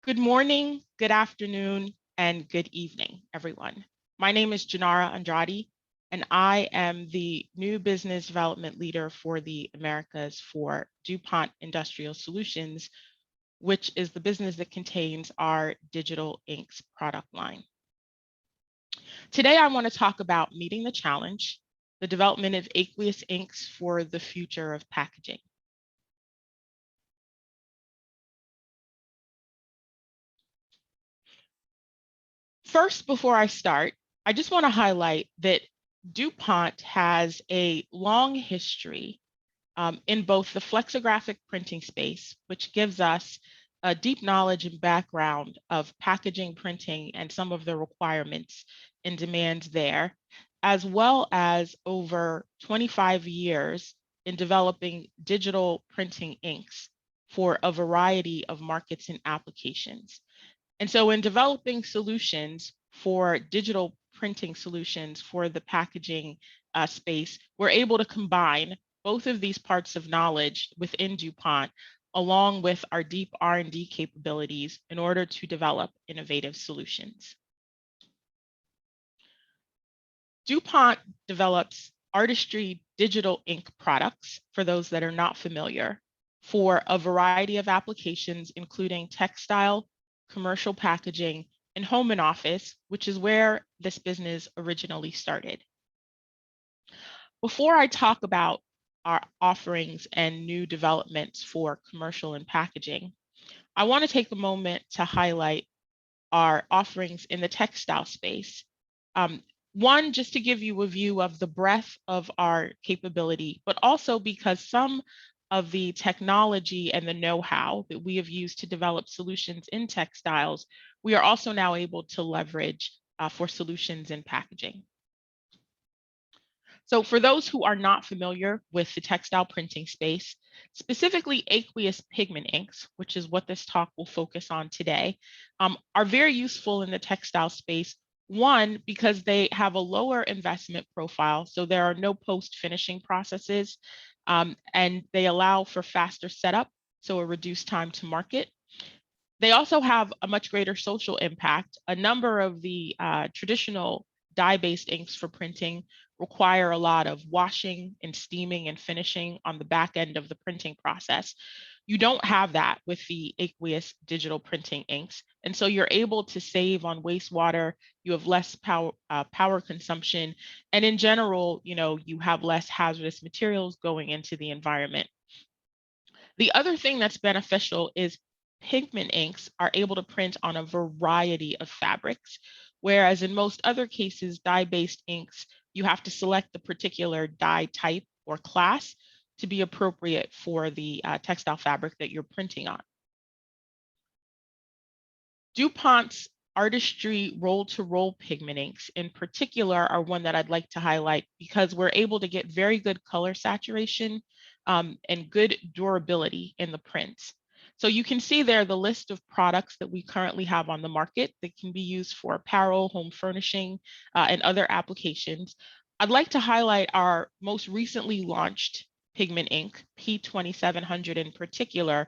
Good morning, good afternoon, and good evening, everyone. My name is Genara Andrade, and I am the new business development leader for the Americas for DuPont Industrial Solutions, which is the business that contains our digital inks product line. Today, I want to talk about meeting the challenge, the development of aqueous inks for the future of packaging. First, before I start, I just want to highlight that DuPont has a long history in both the flexographic printing space, which gives us a deep knowledge and background of packaging printing and some of the requirements and demands there, as well as over 25 years in developing digital printing inks for a variety of markets and applications. And so in developing solutions for digital printing solutions for the packaging space, we're able to combine both of these parts of knowledge within DuPont, along with our deep R&D capabilities in order to develop innovative solutions. DuPont develops artistry digital ink products, for those that are not familiar, for a variety of applications, including textile, commercial packaging, and home and office, which is where this business originally started. Before I talk about our offerings and new developments for commercial and packaging, I want to take a moment to highlight our offerings in the textile space. One, just to give you a view of the breadth of our capability, but also because some of the technology and the know-how that we have used to develop solutions in textiles, we are also now able to leverage for solutions in packaging. So for those who are not familiar with the textile printing space, specifically aqueous pigment inks, which is what this talk will focus on today, are very useful in the textile space. One, because they have a lower investment profile, so there are no post-finishing processes, and they allow for faster setup, so a reduced time to market. They also have a much greater social impact. A number of the traditional dye-based inks for printing require a lot of washing and steaming and finishing on the back end of the printing process. You don't have that with the aqueous digital printing inks. And so you're able to save on wastewater, you have less power consumption, and in general, you have less hazardous materials going into the environment. The other thing that's beneficial is pigment inks are able to print on a variety of fabrics, whereas in most other cases, dye-based inks, you have to select the particular dye type or class to be appropriate for the textile fabric that you're printing on. DuPont's artistry roll-to-roll pigment inks in particular are one that I'd like to highlight because we're able to get very good color saturation and good durability in the prints. So you can see there the list of products that we currently have on the market that can be used for apparel, home furnishing, and other applications. I'd like to highlight our most recently launched Pigment Ink P2700 in particular,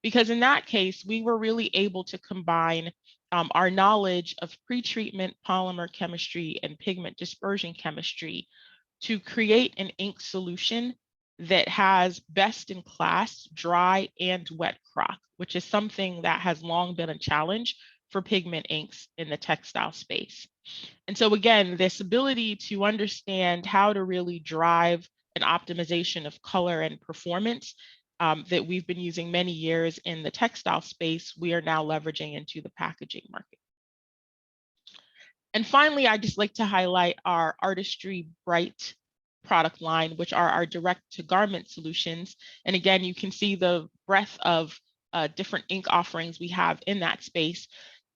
because in that case, we were really able to combine our knowledge of pretreatment, polymer chemistry, and pigment dispersion chemistry to create an ink solution that has best-in-class dry and wet crock, which is something that has long been a challenge for pigment inks in the textile space. And so again, this ability to understand how to really drive an optimization of color and performance that we've been using many years in the textile space, we are now leveraging into the packaging market. And finally, I'd just like to highlight our Artistry Bright product line, which are our direct-to-garment solutions. And again, you can see the breadth of different ink offerings we have in that space.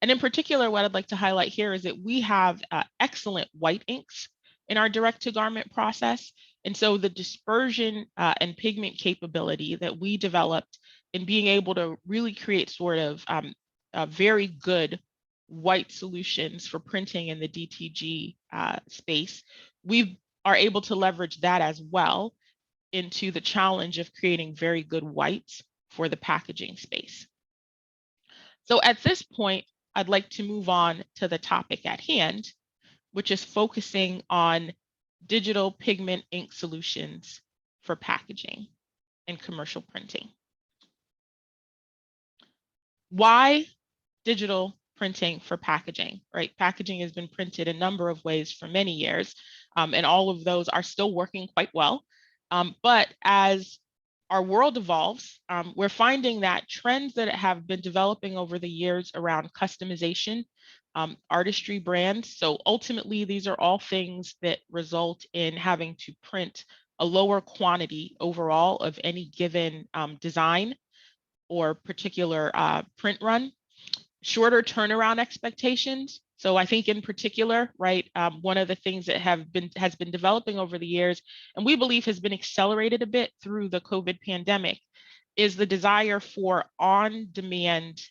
And in particular, what I'd like to highlight here is that we have excellent white inks in our direct-to-garment process. And so the dispersion and pigment capability that we developed in being able to really create sort of very good white solutions for printing in the DTG space, we are able to leverage that as well into the challenge of creating very good whites for the packaging space. So at this point, I'd like to move on to the topic at hand, which is focusing on digital pigment ink solutions for packaging and commercial printing. Why digital printing for packaging, right? Packaging has been printed a number of ways for many years, and all of those are still working quite well. But as our world evolves, we're finding that trends that have been developing over the years around customization, artistry brands. So ultimately, these are all things that result in having to print a lower quantity overall of any given design or particular print run. Shorter turnaround expectations. So I think in particular, right, one of the things that has been developing over the years, and we believe has been accelerated a bit through the COVID pandemic, is the desire for on-demand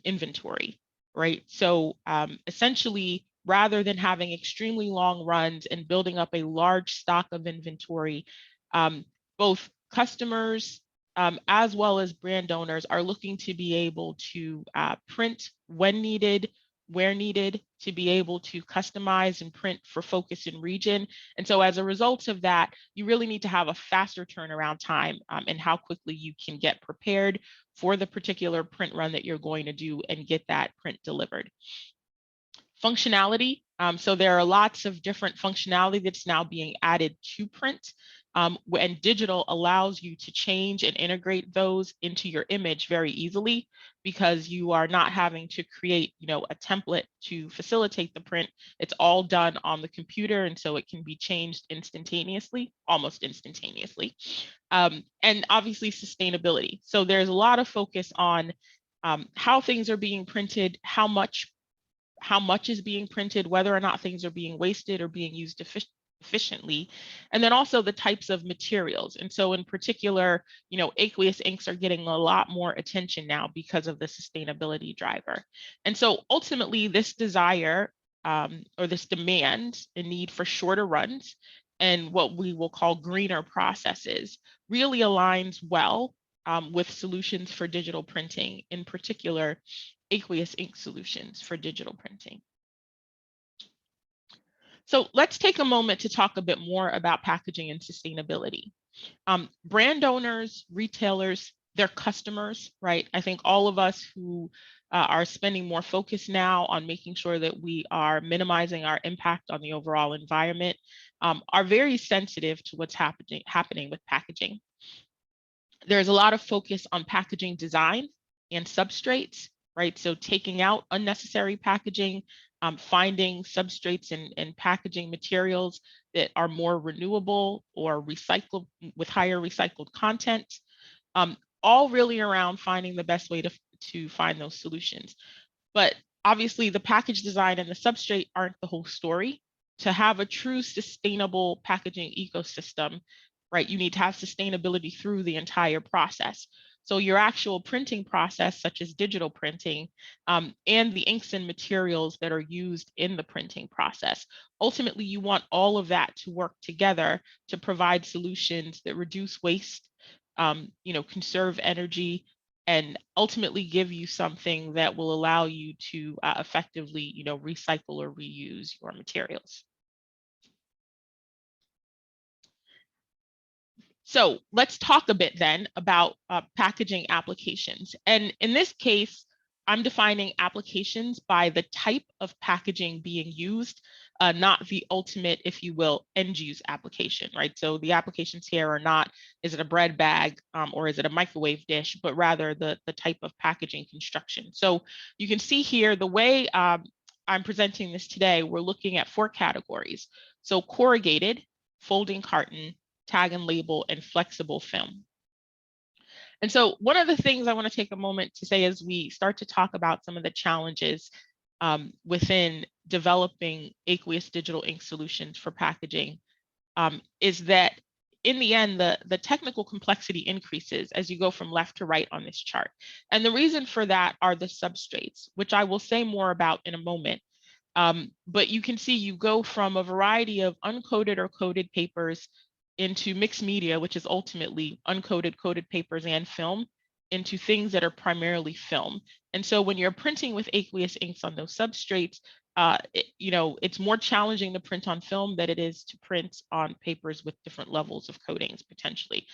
inventory, right? So essentially, rather than having extremely long runs and building up a large stock of inventory, both customers as well as brand owners are looking to be able to print when needed, where needed, to be able to customize and print for focus and region. And so as a result of that, you really need to have a faster turnaround time and how quickly you can get prepared for the particular print run that you're going to do and get that print delivered. Functionality. So there are lots of different functionality that's now being added to print. And digital allows you to change and integrate those into your image very easily because you are not having to create, a template to facilitate the print. It's all done on the computer, and so it can be changed instantaneously, almost instantaneously. And obviously sustainability. So there's a lot of focus on how things are being printed, how much is being printed, whether or not things are being wasted or being used efficiently, and then also the types of materials. And so in particular, aqueous inks are getting a lot more attention now because of the sustainability driver. And so ultimately this desire or this demand and need for shorter runs and what we will call greener processes really aligns well with solutions for digital printing, in particular, aqueous ink solutions for digital printing. So let's take a moment to talk a bit more about packaging and sustainability. Brand owners, retailers, their customers, right? I think all of us who are spending more focus now on making sure that we are minimizing our impact on the overall environment are very sensitive to what's happening with packaging. There's a lot of focus on packaging design and substrates, right? So taking out unnecessary packaging, finding substrates and packaging materials that are more renewable or recycled with higher recycled content, all really around finding the best way to find those solutions. But obviously the package design and the substrate aren't the whole story. To have a true sustainable packaging ecosystem, right, you need to have sustainability through the entire process. So your actual printing process, such as digital printing, and the inks and materials that are used in the printing process. Ultimately, you want all of that to work together to provide solutions that reduce waste, conserve energy, and ultimately give you something that will allow you to effectively, recycle or reuse your materials. So let's talk a bit then about packaging applications. And in this case, I'm defining applications by the type of packaging being used, not the ultimate, if you will, end use application, right? So the applications here are not, is it a bread bag or is it a microwave dish, but rather the type of packaging construction. So you can see here the way I'm presenting this today, we're looking at 4 categories. So corrugated, folding carton, tag and label, and flexible film. And so one of the things I want to take a moment to say as we start to talk about some of the challenges within developing aqueous digital ink solutions for packaging is that in the end, the technical complexity increases as you go from left to right on this chart. And the reason for that are the substrates, which I will say more about in a moment. But you can see you go from a variety of uncoated or coated papers into mixed media, which is ultimately uncoated, coated papers and film, into things that are primarily film. And so when you're printing with aqueous inks on those substrates, it's more challenging to print on film than it is to print on papers with different levels of coatings potentially.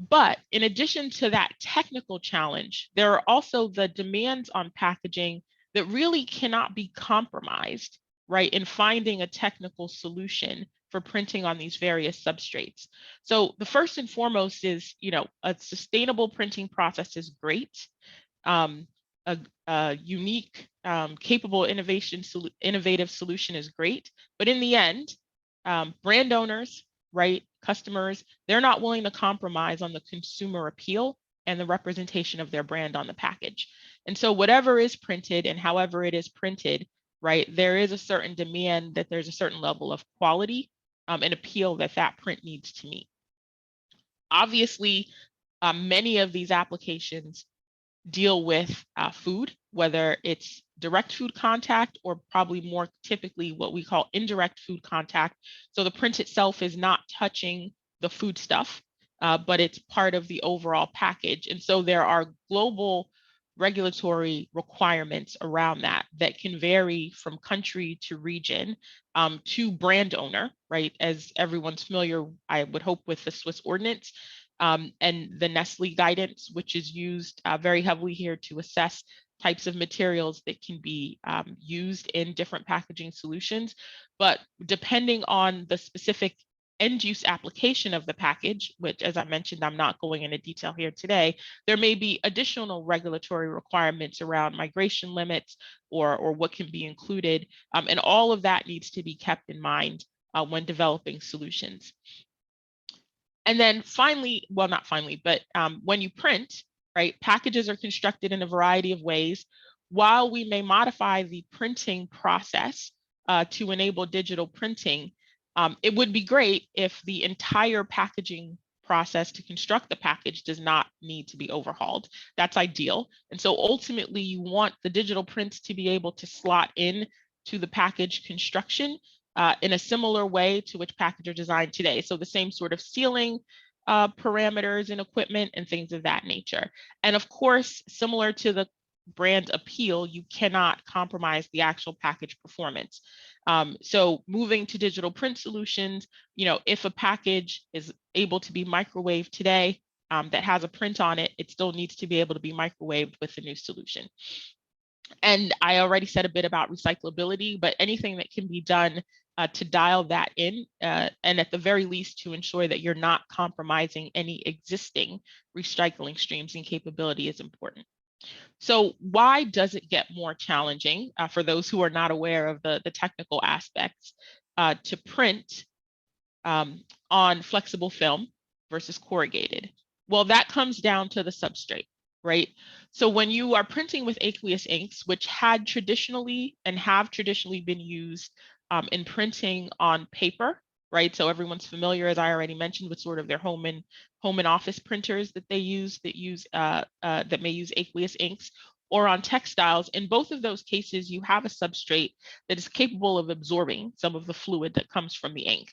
But in addition to that technical challenge, there are also the demands on packaging that really cannot be compromised, right, in finding a technical solution for printing on these various substrates. So the first and foremost is, a sustainable printing process is great. A unique, capable innovative solution is great. But in the end, brand owners, right, customers, they're not willing to compromise on the consumer appeal and the representation of their brand on the package. And so whatever is printed and however it is printed, right, there is a certain demand that there's a certain level of quality and appeal that print needs to meet. Obviously, many of these applications deal with food, whether it's direct food contact or probably more typically what we call indirect food contact. So the print itself is not touching the food stuff, but it's part of the overall package. And so there are global regulatory requirements around that can vary from country to region to brand owner, right? As everyone's familiar, I would hope, with the Swiss ordinance. And the Nestle guidance, which is used very heavily here to assess types of materials that can be used in different packaging solutions. But depending on the specific end use application of the package, which, as I mentioned, I'm not going into detail here today, there may be additional regulatory requirements around migration limits or what can be included. And all of that needs to be kept in mind when developing solutions. And then finally, well, not finally, but when you print, right, packages are constructed in a variety of ways. While we may modify the printing process to enable digital printing, it would be great if the entire packaging process to construct the package does not need to be overhauled. That's ideal. And so ultimately, you want the digital prints to be able to slot in to the package construction in a similar way to which packages are designed today. So the same sort of sealing parameters and equipment and things of that nature. And of course, similar to the brand appeal, you cannot compromise the actual package performance. So moving to digital print solutions, if a package is able to be microwaved today that has a print on it, it still needs to be able to be microwaved with the new solution. And I already said a bit about recyclability, but anything that can be done to dial that in, and at the very least to ensure that you're not compromising any existing recycling streams and capability is important. So why does it get more challenging for those who are not aware of the technical aspects to print on flexible film versus corrugated? Well, that comes down to the substrate, right? So when you are printing with aqueous inks, which had traditionally and have traditionally been used in printing on paper, right? So everyone's familiar, as I already mentioned, with sort of their home and office printers that they use that may use aqueous inks, or on textiles. In both of those cases, you have a substrate that is capable of absorbing some of the fluid that comes from the ink.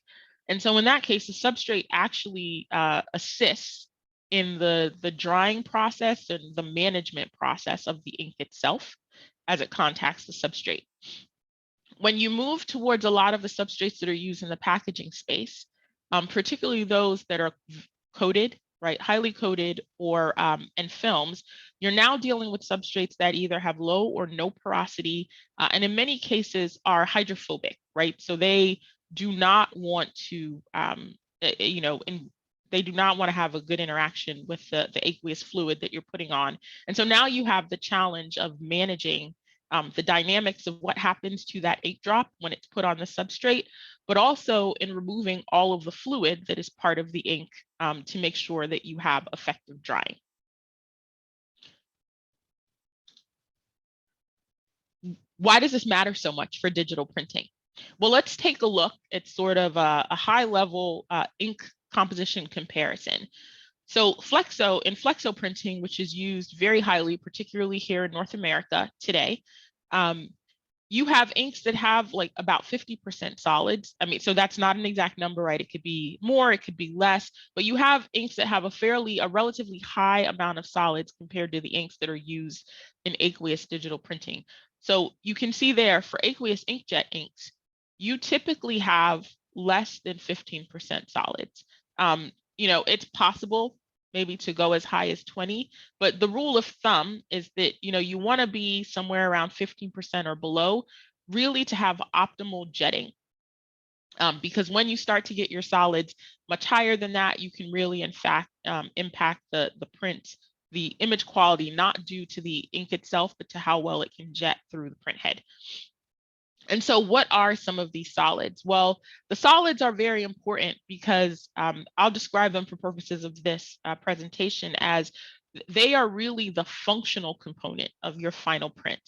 And so in that case, the substrate actually assists in the drying process and the management process of the ink itself as it contacts the substrate. When you move towards a lot of the substrates that are used in the packaging space, particularly those that are coated, right, highly coated, or and films, you're now dealing with substrates that either have low or no porosity, and in many cases are hydrophobic, right? So they do not want to, they do not want to have a good interaction with the aqueous fluid that you're putting on. And so now you have the challenge of managing the dynamics of what happens to that ink drop when it's put on the substrate, but also in removing all of the fluid that is part of the ink to make sure that you have effective drying. Why does this matter so much for digital printing? Well, let's take a look at sort of a high-level ink composition comparison. So flexo printing, which is used very highly, particularly here in North America today, You have inks that have like about 50% solids. I mean, so that's not an exact number, right? It could be more, it could be less, but you have inks that have a relatively high amount of solids compared to the inks that are used in aqueous digital printing. So you can see there for aqueous inkjet inks, you typically have less than 15% solids. It's possible maybe to go as high as 20, but the rule of thumb is that, you want to be somewhere around 15% or below, really to have optimal jetting. Because when you start to get your solids much higher than that, you can really, in fact, impact the print, the image quality, not due to the ink itself, but to how well it can jet through the print head. And so what are some of these solids? Well, the solids are very important because I'll describe them for purposes of this presentation as they are really the functional component of your final print,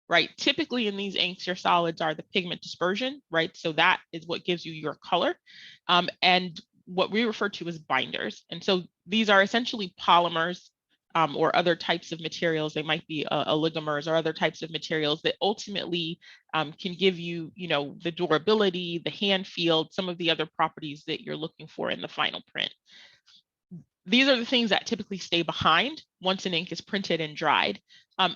right? Typically in these inks, your solids are the pigment dispersion, right? So that is what gives you your color. And what we refer to as binders. And so these are essentially polymers or other types of materials. They might be oligomers or other types of materials that ultimately can give you, the durability, the hand feel, some of the other properties that you're looking for in the final print. These are the things that typically stay behind once an ink is printed and dried.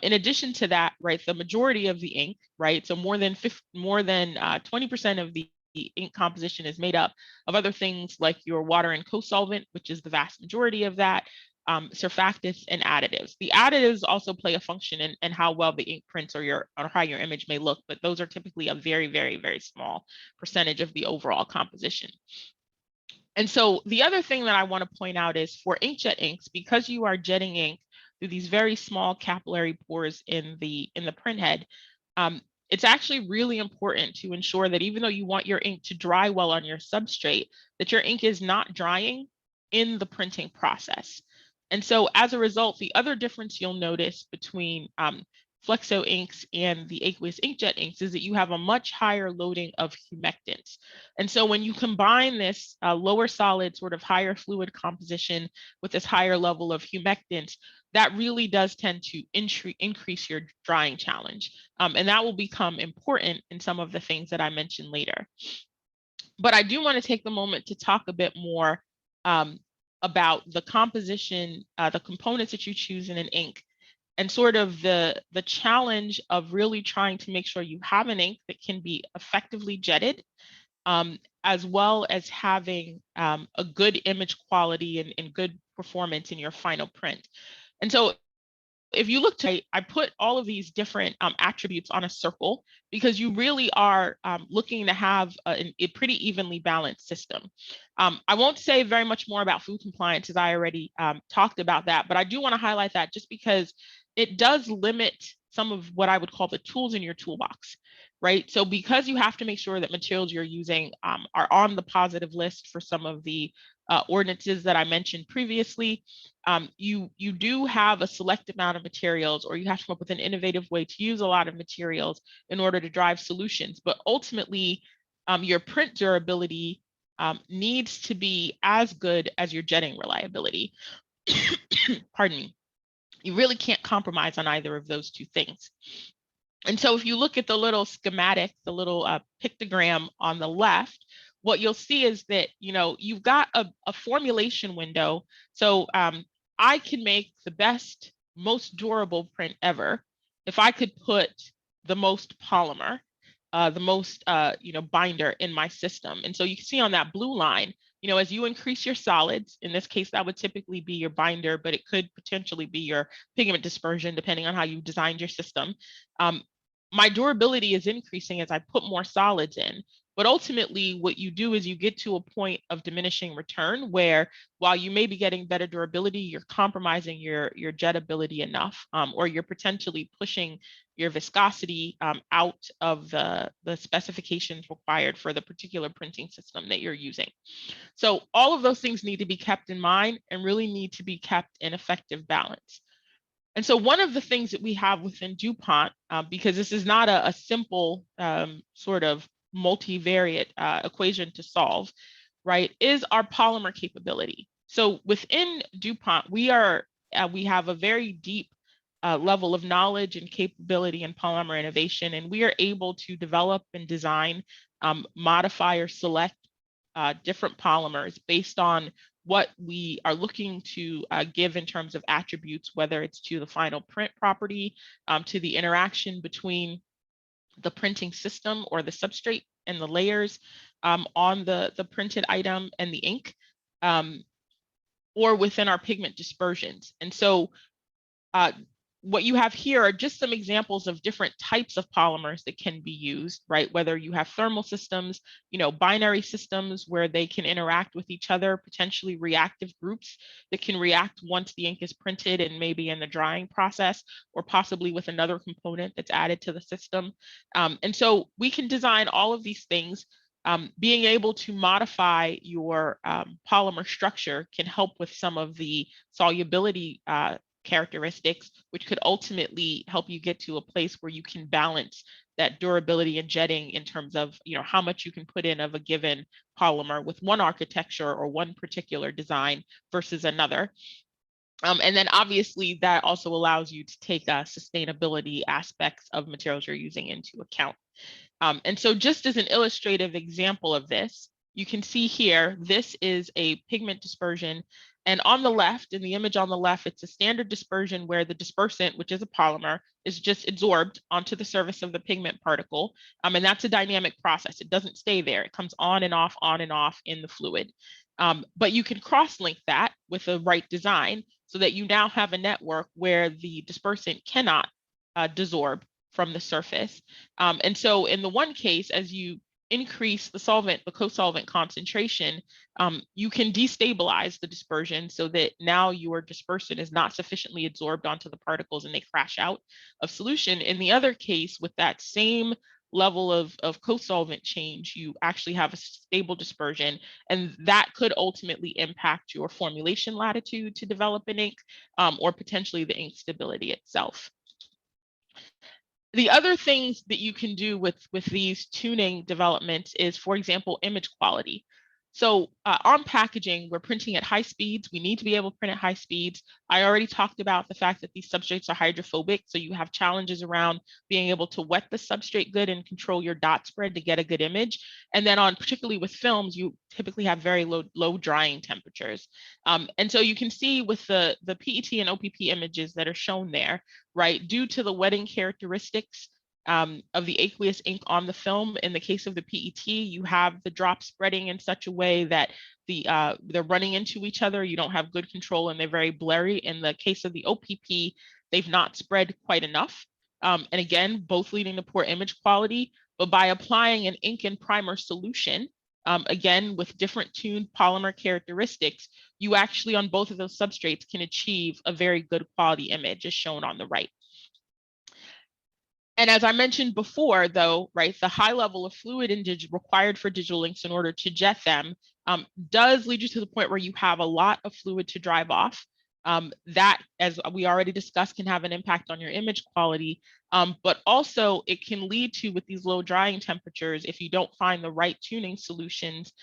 In addition to that, right, the majority of the ink, right, so more than 20% of the ink composition is made up of other things like your water and co-solvent, which is the vast majority of that, surfactants and additives. The additives also play a function in how well the ink prints or how your image may look, but those are typically a very, very, very small percentage of the overall composition. And so the other thing that I want to point out is for inkjet inks, because you are jetting ink through these very small capillary pores in the print head, it's actually really important to ensure that even though you want your ink to dry well on your substrate, that your ink is not drying in the printing process. And so as a result, the other difference you'll notice between Flexo inks and the aqueous inkjet inks is that you have a much higher loading of humectants. And so when you combine this lower solid, sort of higher fluid composition with this higher level of humectants, that really does tend to increase your drying challenge. And that will become important in some of the things that I mentioned later. But I do want to take the moment to talk a bit more about the composition, the components that you choose in an ink, and sort of the challenge of really trying to make sure you have an ink that can be effectively jetted, as well as having a good image quality and good performance in your final print. And so if you look to, I put all of these different attributes on a circle because you really are looking to have a pretty evenly balanced system. I won't say very much more about food compliance as I already talked about that, but I do want to highlight that just because it does limit some of what I would call the tools in your toolbox, right? So because you have to make sure that materials you're using are on the positive list for some of the ordinances that I mentioned previously, you do have a select amount of materials, or you have to come up with an innovative way to use a lot of materials in order to drive solutions. But ultimately, your print durability needs to be as good as your jetting reliability. Pardon me. You really can't compromise on either of those two things. And so if you look at the little schematic, the little pictogram on the left, what you'll see is that, you've got a formulation window. So I can make the best, most durable print ever if I could put the most polymer, the most, binder in my system. And so you can see on that blue line, as you increase your solids, in this case, that would typically be your binder, but it could potentially be your pigment dispersion, depending on how you designed your system. My durability is increasing as I put more solids in. But ultimately, what you do is you get to a point of diminishing return where, while you may be getting better durability, you're compromising your jettability enough, or you're potentially pushing your viscosity out of the specifications required for the particular printing system that you're using. So all of those things need to be kept in mind and really need to be kept in effective balance. And so one of the things that we have within DuPont, because this is not a simple sort of multivariate equation to solve, right, is our polymer capability. So within DuPont, we have a very deep level of knowledge and capability in polymer innovation, and we are able to develop and design, modify or select different polymers based on what we are looking to give in terms of attributes, whether it's to the final print property, to the interaction between the printing system or the substrate and the layers on the printed item and the ink, or within our pigment dispersions. And so what you have here are just some examples of different types of polymers that can be used, right? Whether you have thermal systems, binary systems where they can interact with each other, potentially reactive groups that can react once the ink is printed and maybe in the drying process, or possibly with another component that's added to the system. And so we can design all of these things. Being able to modify your polymer structure can help with some of the solubility characteristics, which could ultimately help you get to a place where you can balance that durability and jetting in terms of how much you can put in of a given polymer with one architecture or one particular design versus another. And then obviously that also allows you to take sustainability aspects of materials you're using into account. And so just as an illustrative example of this, you can see here, this is a pigment dispersion. And on the left, in the image on the left, it's a standard dispersion where the dispersant, which is a polymer, is just absorbed onto the surface of the pigment particle. And that's a dynamic process. It doesn't stay there. It comes on and off in the fluid. But you can cross-link that with the right design so that you now have a network where the dispersant cannot desorb from the surface. And so in the one case, as you increase the co-solvent concentration, you can destabilize the dispersion so that now your dispersant is not sufficiently absorbed onto the particles and they crash out of solution. In the other case, with that same level of co-solvent change, you actually have a stable dispersion, and that could ultimately impact your formulation latitude to develop an ink, or potentially the ink stability itself. The other things that you can do with these tuning developments is, for example, image quality. So on packaging, we're printing at high speeds. We need to be able to print at high speeds. I already talked about the fact that these substrates are hydrophobic, so you have challenges around being able to wet the substrate good and control your dot spread to get a good image. And then particularly with films, you typically have very low drying temperatures. And so you can see with the PET and OPP images that are shown there, right, due to the wetting characteristics of the aqueous ink on the film, in the case of the PET, you have the drops spreading in such a way that they're running into each other. You don't have good control and they're very blurry. In the case of the OPP, they've not spread quite enough. And again, both leading to poor image quality. But by applying an ink and primer solution, again, with different tuned polymer characteristics, you actually on both of those substrates can achieve a very good quality image as shown on the right. And as I mentioned before, though, right, the high level of fluid required for digital inks in order to jet them does lead you to the point where you have a lot of fluid to drive off. That, as we already discussed, can have an impact on your image quality, but also it can lead to, with these low drying temperatures, if you don't find the right tuning solutions,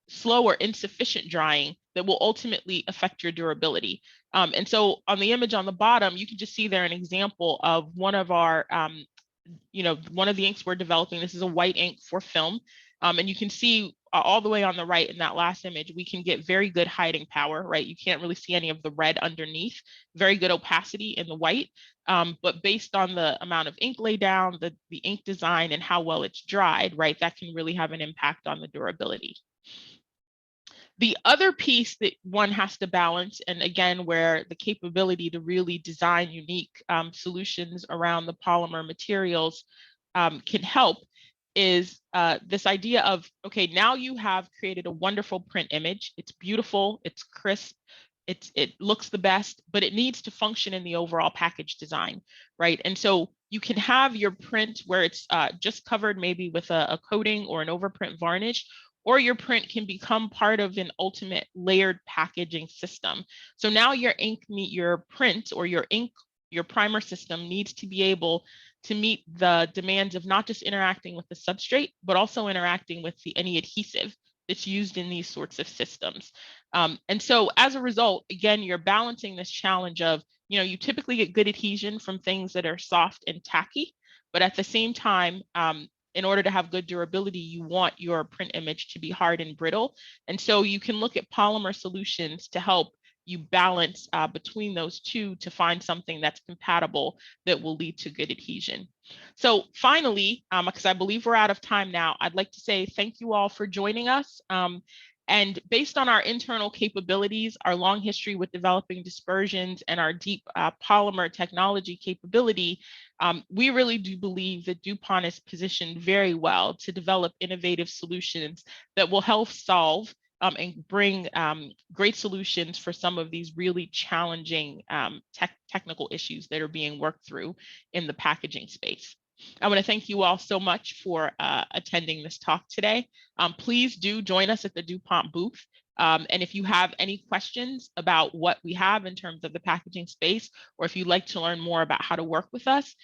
slow or insufficient drying that will ultimately affect your durability. And so on the image on the bottom, you can just see there an example of one of our, one of the inks we're developing. This is a white ink for film. And you can see all the way on the right in that last image, we can get very good hiding power, right? You can't really see any of the red underneath, very good opacity in the white. But based on the amount of ink laid down, the ink design and how well it's dried, right, that can really have an impact on the durability. The other piece that one has to balance, and again, where the capability to really design unique solutions around the polymer materials can help, is this idea of, okay, now you have created a wonderful print image. It's beautiful, it's crisp, it looks the best, but it needs to function in the overall package design, right? And so you can have your print where it's just covered maybe with a coating or an overprint varnish, or your print can become part of an ultimate layered packaging system. So now your print or your ink, your primer system needs to be able to meet the demands of not just interacting with the substrate, but also interacting with any adhesive that's used in these sorts of systems. And so as a result, again, you're balancing this challenge of you typically get good adhesion from things that are soft and tacky, but at the same time, in order to have good durability, you want your print image to be hard and brittle. And so you can look at polymer solutions to help you balance between those two to find something that's compatible that will lead to good adhesion. So finally, because I believe we're out of time now, I'd like to say thank you all for joining us. And based on our internal capabilities, our long history with developing dispersions, and our deep polymer technology capability, we really do believe that DuPont is positioned very well to develop innovative solutions that will help solve and bring great solutions for some of these really challenging technical issues that are being worked through in the packaging space. I want to thank you all so much for attending this talk today. Please do join us at the DuPont booth. And if you have any questions about what we have in terms of the packaging space, or if you'd like to learn more about how to work with us,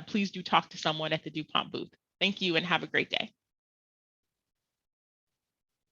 please do talk to someone at the DuPont booth. Thank you and have a great day.